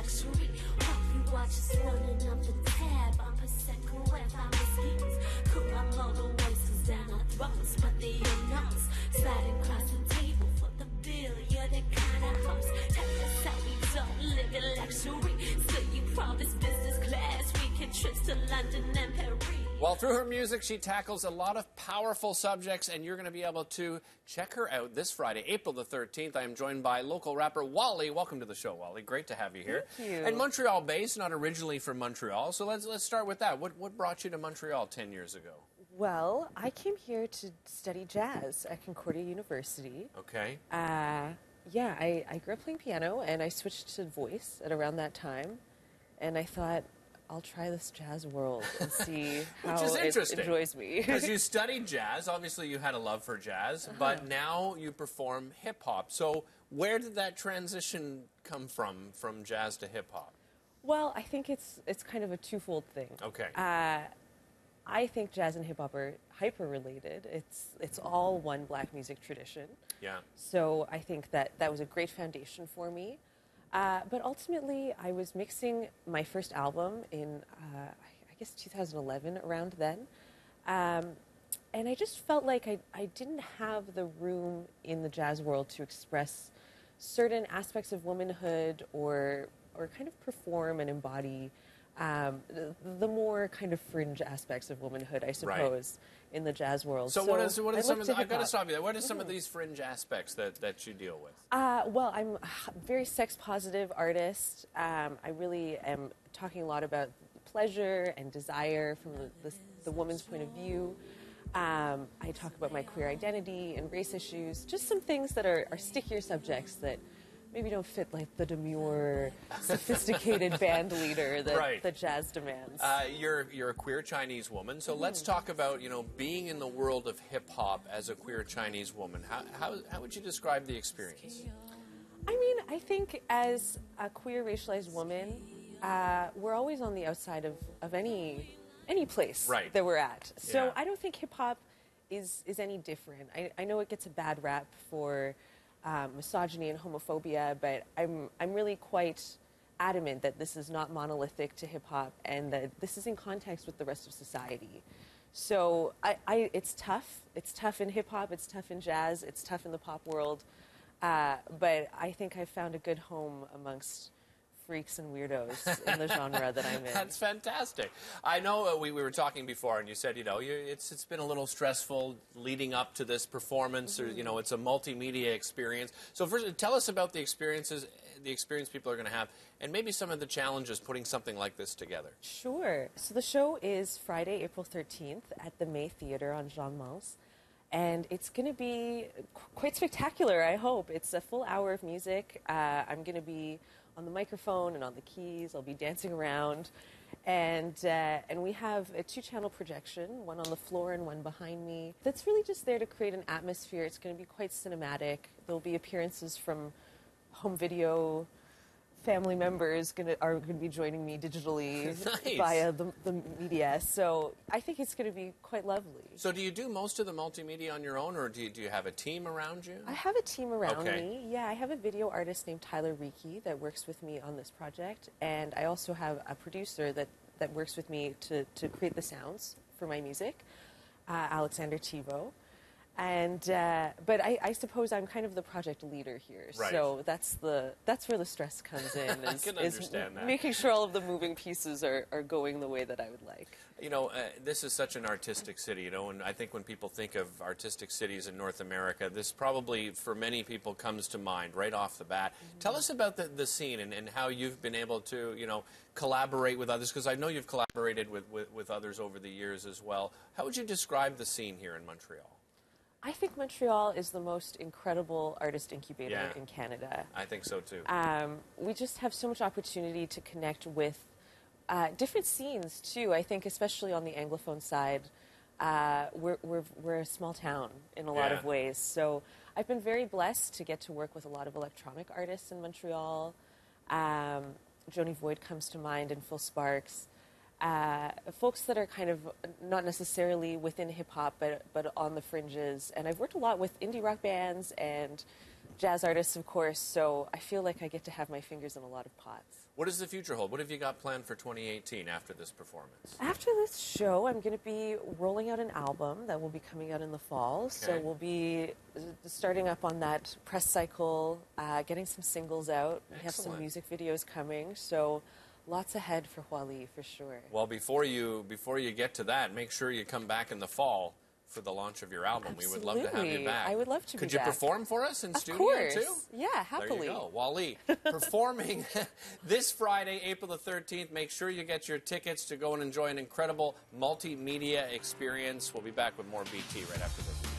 luxury. Coffee watches running up the tab. I'm Prosecco and I'm schemes. Cool, I'm all the voices down our throats, but they are not. Sliding across the table for the bill. You're the kind of host. Tell us how we don't live in luxury. So you promise business class. We can trips to London and Paris. Well, through her music, she tackles a lot of powerful subjects, and you're going to be able to check her out this Friday, April the 13th. I am joined by local rapper Hua Li. Welcome to the show, Hua Li. Great to have you here. Thank you. And Montreal-based, not originally from Montreal. So let's start with that. What brought you to Montreal 10 years ago? Well, I came here to study jazz at Concordia University. Okay. Yeah, I grew up playing piano, and I switched to voice at around that time. And I thought, I'll try this jazz world and see how it enjoys me. Because you studied jazz. Obviously, you had a love for jazz, but now you perform hip-hop. So where did that transition come from jazz to hip-hop? Well, I think it's kind of a twofold thing. Okay. I think jazz and hip-hop are hyper-related. It's all one black music tradition. Yeah. So I think that was a great foundation for me. But ultimately, I was mixing my first album in, I guess, 2011, around then. And I just felt like I didn't have the room in the jazz world to express certain aspects of womanhood or kind of perform and embody the more kind of fringe aspects of womanhood, I suppose, in the jazz world. So what is some of the, I've got to stop you there. What are some of these fringe aspects that you deal with? Well, I'm a very sex-positive artist. I really am talking a lot about pleasure and desire from the woman's point of view. I talk about my queer identity and race issues, just some things that are stickier subjects that maybe don't fit like the demure, sophisticated band leader that jazz demands. You're a queer Chinese woman, so let's talk about being in the world of hip hop as a queer Chinese woman. How would you describe the experience? I mean, I think as a queer racialized woman, we're always on the outside of any place that we're at. So I don't think hip hop is any different. I know it gets a bad rap for misogyny and homophobia, but I'm really quite adamant that this is not monolithic to hip-hop and that this is in context with the rest of society. So it's tough. It's tough in hip-hop, it's tough in jazz, it's tough in the pop world, but I think I've found a good home amongst freaks and weirdos in the genre that I'm in. That's fantastic. I know we were talking before, and you said, it's been a little stressful leading up to this performance, or it's a multimedia experience. So first, tell us about the experience people are going to have, and maybe some of the challenges putting something like this together. Sure. So the show is Friday, April 13th at the May Theatre on Jean Mance. And it's going to be quite spectacular, I hope. It's a full hour of music. I'm going to be on the microphone and on the keys. I'll be dancing around. And we have a 2-channel projection, one on the floor and one behind me. That's really just there to create an atmosphere. It's going to be quite cinematic. There'll be appearances from home video family members are going to be joining me digitally via the media. So I think it's going to be quite lovely. So do you do most of the multimedia on your own, or do you have a team around you? I have a team around me. Yeah, I have a video artist named Tyler Reiki that works with me on this project. And I also have a producer that works with me to create the sounds for my music, Alexander Thibault. And but I suppose I'm kind of the project leader here, so that's where the stress comes in. I can understand that. Making sure all of the moving pieces are going the way that I would like. This is such an artistic city, and I think when people think of artistic cities in North America, this probably for many people comes to mind right off the bat. Tell us about the scene and how you've been able to collaborate with others, because I know you've collaborated with others over the years as well. How would you describe the scene here in Montreal? I think Montreal is the most incredible artist incubator in Canada. I think so too. We just have so much opportunity to connect with different scenes too. I think especially on the Anglophone side, we're a small town in a lot of ways. So I've been very blessed to get to work with a lot of electronic artists in Montreal. Joni Void comes to mind, and Phil Sparks. Folks that are kind of not necessarily within hip-hop, but on the fringes. And I've worked a lot with indie rock bands and jazz artist, of course, so I feel like I get to have my fingers in a lot of pots. What does the future hold? What have you got planned for 2018 after this performance? After this show, I'm going to be rolling out an album that will be coming out in the fall. Okay. So we'll be starting up on that press cycle, getting some singles out. We have some music videos coming, so lots ahead for Hua Li, for sure. Well, before you get to that, make sure you come back in the fall for the launch of your album. Absolutely. We would love to have you back. I would love to Could be you back. perform for us in of studio course. too? Yeah, happily. There you go. Hua Li, performing this Friday, April the 13th. Make sure you get your tickets to go and enjoy an incredible multimedia experience. We'll be back with more BT right after this.